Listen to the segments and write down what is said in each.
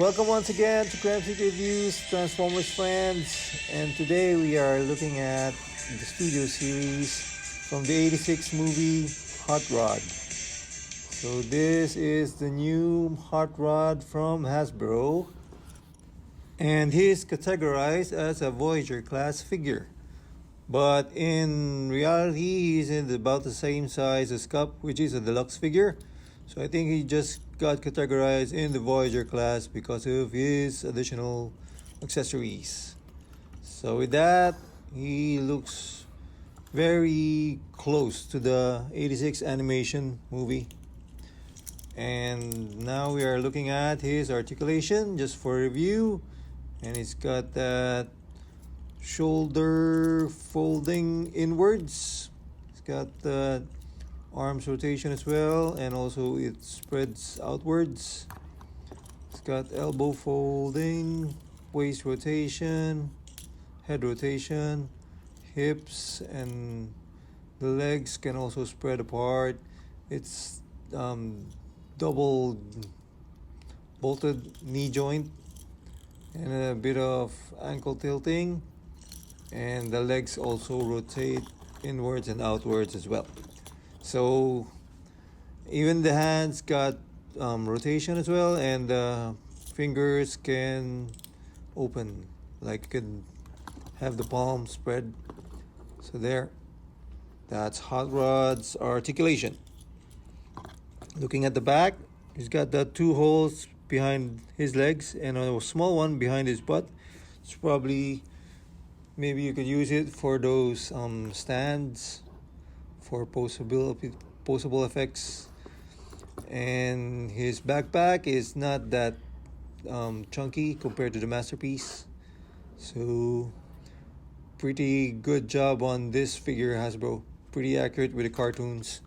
Welcome once again to Crime City Reviews, Transformers fans, and today we are looking at the studio series from the '86 movie Hot Rod. So this is the new Hot Rod from Hasbro, and he is categorized as a Voyager class figure. But in reality, he's in about the same size as Cup, which is a deluxe figure. So I think he just got categorized in the Voyager class because of his additional accessories. So with that, he looks very close to the '86 animation movie. And now we are looking at his articulation just for review. And he's got that shoulder folding inwards. It's got the arms rotation as well, and also it spreads outwards. It's got elbow folding, waist rotation, head rotation, hips, and the legs can also spread apart. It's double bolted knee joint and a bit of ankle tilting, and the legs also rotate inwards and outwards as well. So even the hands got rotation as well, and the fingers can open, like you could have the palm spread. So that's Hot Rod's articulation. Looking at the back, he's got the two holes behind his legs and a small one behind his butt. It's probably, maybe you could use it for those stands for posable effects. And his backpack is not that chunky compared to the Masterpiece. So pretty good job on this figure, Hasbro. Pretty accurate with the cartoons.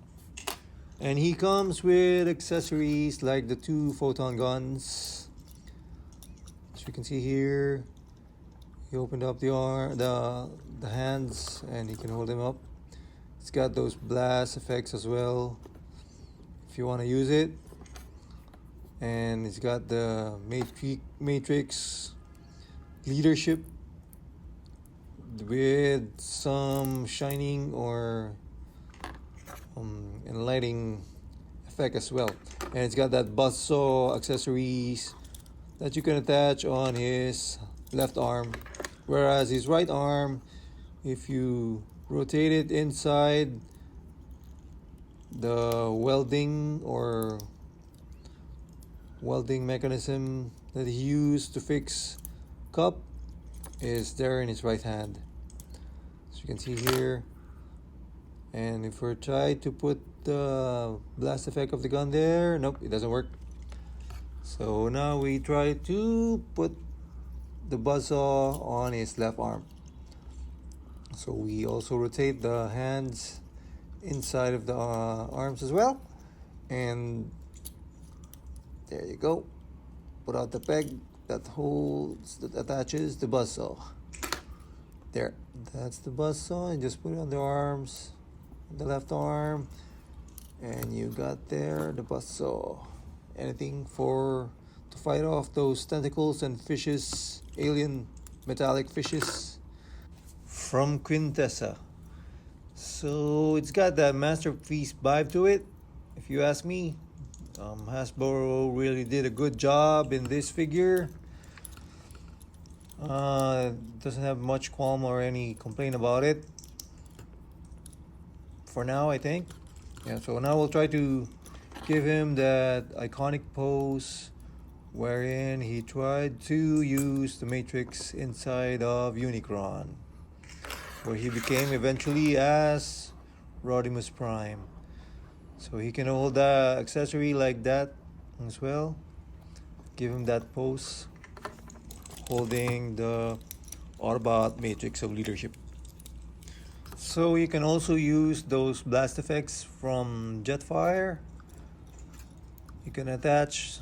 And he comes with accessories like the two photon guns. As you can see here, he opened up the hands, and he can hold them up. It's got those blast effects as well, if you want to use it. And it's got the Matrix leadership with some shining or lighting effect as well. And it's got that Buzzsaw Accessories that you can attach on his left arm, whereas his right arm, if you rotate it inside, the welding mechanism that he used to fix Cup is there in his right hand, as you can see here. And if we try to put the blast effect of the gun there, nope, it doesn't work. So now we try to put the buzzsaw on his left arm. So we also rotate the hands inside of the arms as well. And there you go. Put out the peg that attaches the buzzsaw. There, that's the buzzsaw. And just put it on the arms, the left arm, and you got there the buzzsaw. Anything to fight off those tentacles and fishes, alien metallic fishes from Quintessa. So it's got that Masterpiece vibe to it, if you ask me. Hasbro really did a good job in this figure. Doesn't have much qualm or any complaint about it for now, I think. Yeah, so now we'll try to give him that iconic pose wherein he tried to use the Matrix inside of Unicron, where he became eventually as Optimus Prime. So he can hold the accessory like that as well. Give him that pose, holding the Autobot Matrix of Leadership. So you can also use those blast effects from Jetfire. You can attach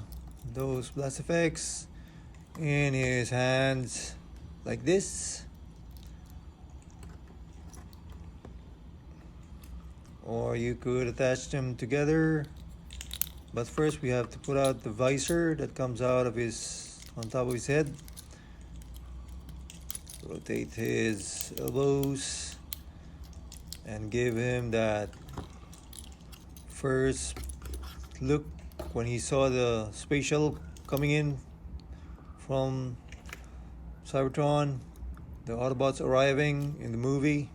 those blast effects in his hands like this, or you could attach them together. But first we have to put out the visor that comes out of his on top of his head. Rotate his elbows and give him that first look when he saw the space shuttle coming in from Cybertron, the Autobots arriving in the movie,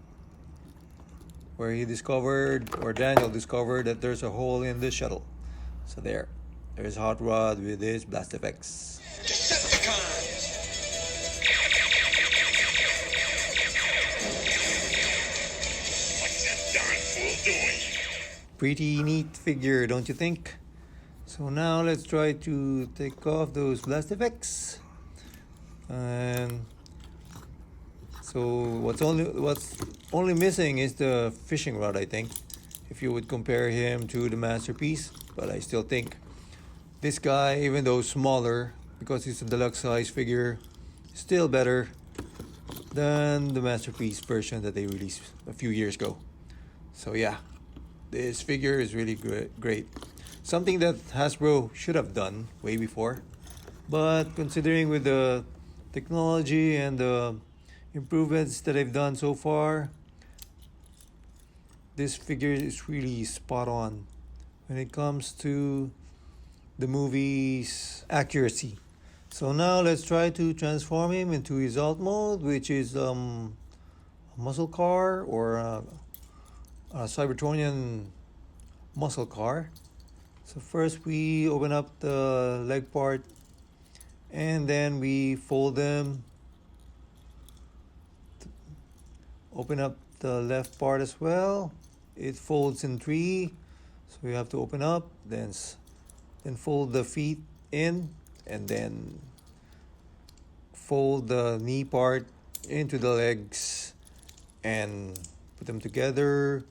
where he discovered, or Daniel discovered, that there's a hole in the shuttle. So there's Hot Rod with his blast effects. What's that darn fool doing? Pretty neat figure, don't you think? So now let's try to take off those blast effects. And so what's only missing is the fishing rod, I think, if you would compare him to the Masterpiece. But I still think this guy, even though smaller, because he's a deluxe size figure, is still better than the Masterpiece version that they released a few years ago. So yeah, this figure is really great. Something that Hasbro should have done way before. But considering with the technology and the improvements that they've done so far, this figure is really spot on when it comes to the movie's accuracy. So now let's try to transform him into his alt mode, which is a muscle car, or a Cybertronian muscle car. So first we open up the leg part, and then we fold them. Open up the left part as well. It folds in 3, so we have to open up, then fold the feet in, and then fold the knee part into the legs and put them together,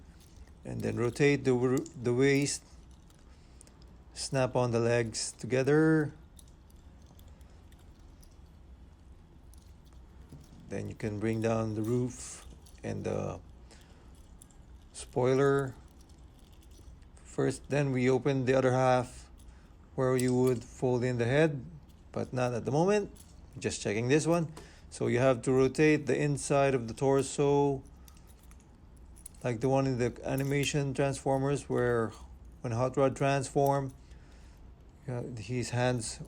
and then rotate the waist, snap on the legs together. Then you can bring down the roof and the spoiler first. Then we open the other half where you would fold in the head, but not at the moment. Just checking this one. So you have to rotate the inside of the torso, like the one in the animation Transformers, where when Hot Rod transform, his hands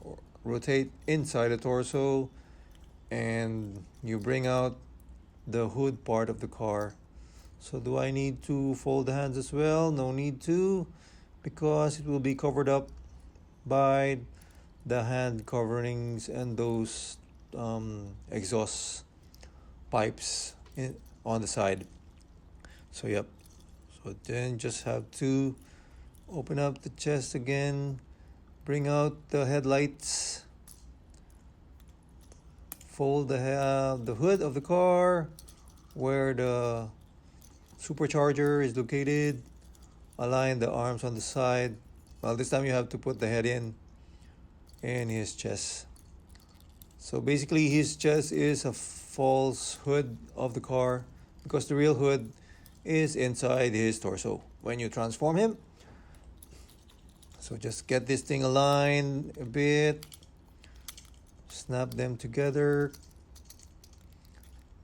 rotate inside the torso, and you bring out the hood part of the car. So do I need to fold the hands as well? No need to, because it will be covered up by the hand coverings and those exhaust pipes on the side. So yep. So then just have to open up the chest again, bring out the headlights, fold the hood of the car where the supercharger is located, align the arms on the side. Well, this time you have to put the head in his chest. So basically his chest is a false hood of the car, because the real hood is inside his torso when you transform him. So just get this thing aligned a bit, snap them together.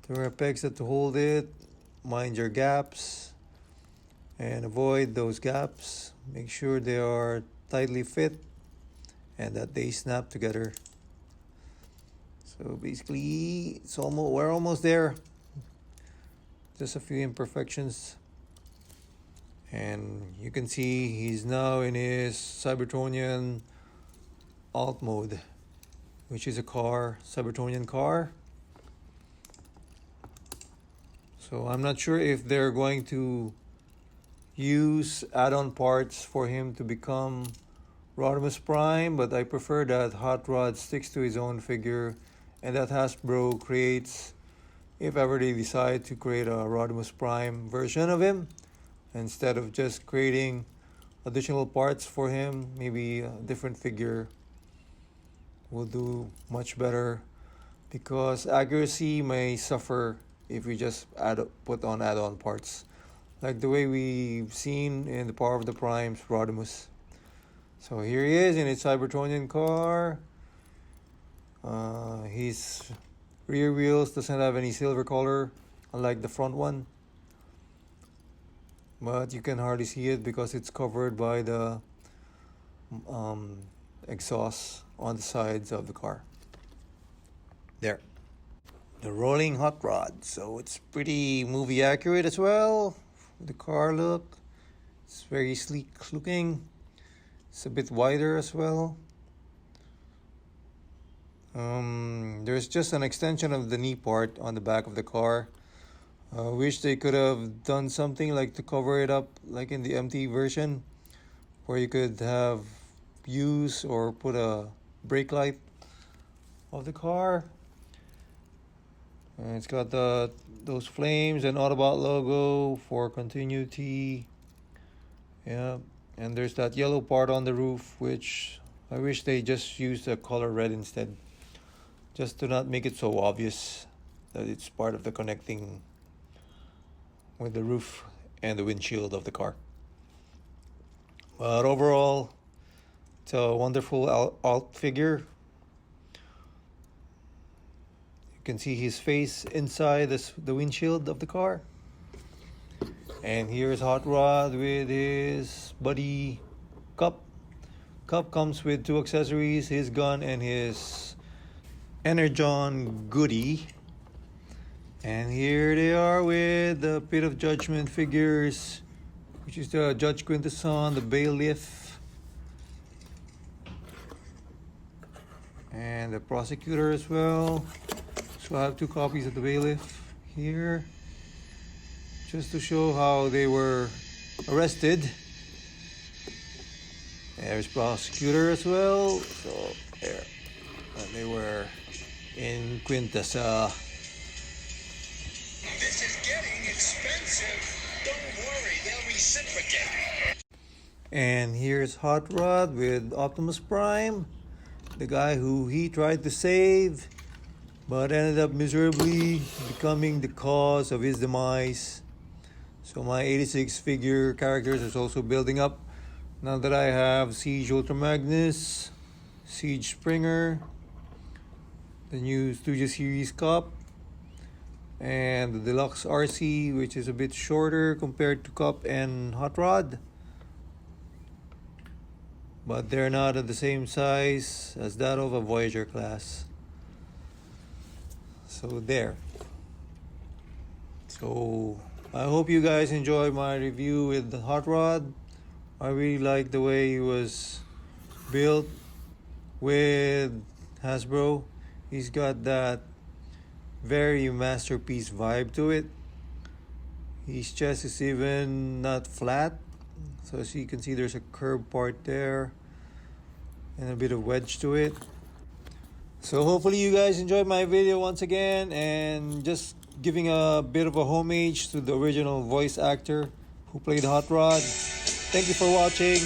There are pegs that to hold it. Mind your gaps and avoid those gaps. Make sure they are tightly fit and that they snap together. So basically we're almost there. Just a few imperfections. And you can see he's now in his Cybertronian alt mode, which is a Cybertronian car. So I'm not sure if they're going to use add-on parts for him to become Optimus Prime, but I prefer that Hot Rod sticks to his own figure and that Hasbro creates, if ever they decide to create a Optimus Prime version of him, instead of just creating additional parts for him. Maybe a different figure will do much better, because accuracy may suffer if we just put on add-on parts, like the way we've seen in the Power of the Primes Rodimus. So here he is in his Cybertronian car. His rear wheels doesn't have any silver color, unlike the front one. But you can hardly see it because it's covered by the exhaust on the sides of the car. There. The rolling hot rod. So it's pretty movie accurate as well. The car look. It's very sleek looking. It's a bit wider as well. There's just an extension of the knee part on the back of the car. Wish they could have done something like to cover it up like in the MT version, where you could have use or put a brake light of the car. And it's got those flames and Autobot logo for continuity. Yeah, and there's that yellow part on the roof, which I wish they just used the color red instead, just to not make it so obvious that it's part of the connecting with the roof and the windshield of the car. But overall, it's a wonderful alt figure. You can see his face inside the windshield of the car. And here's Hot Rod with his buddy Cup. Cup comes with 2 accessories, his gun and his Energon goodie. And here they are with the Pit of Judgment figures, which is the Judge Quintesson, the Bailiff, and the Prosecutor as well. So I have 2 copies of the Bailiff here, just to show how they were arrested. There's Prosecutor as well. So there, and they were in Quintessa. This is getting expensive. Don't worry, they'll reciprocate. And here's Hot Rod with Optimus Prime, the guy who he tried to save, but ended up miserably becoming the cause of his demise. So my 86 figure characters is also building up. Now that I have Siege Ultra Magnus, Siege Springer, the new Studio Series Cup, and the Deluxe RC, which is a bit shorter compared to Cup and Hot Rod, but they're not at the same size as that of a Voyager class. So there. So I hope you guys enjoy my review with the Hot Rod. I really like the way he was built with Hasbro. He's got that very masterpiece vibe to it. His chest is even not flat, so as you can see there's a curved part there and a bit of wedge to it. So hopefully you guys enjoyed my video once again, and just giving a bit of a homage to the original voice actor who played Hot Rod. Thank you for watching.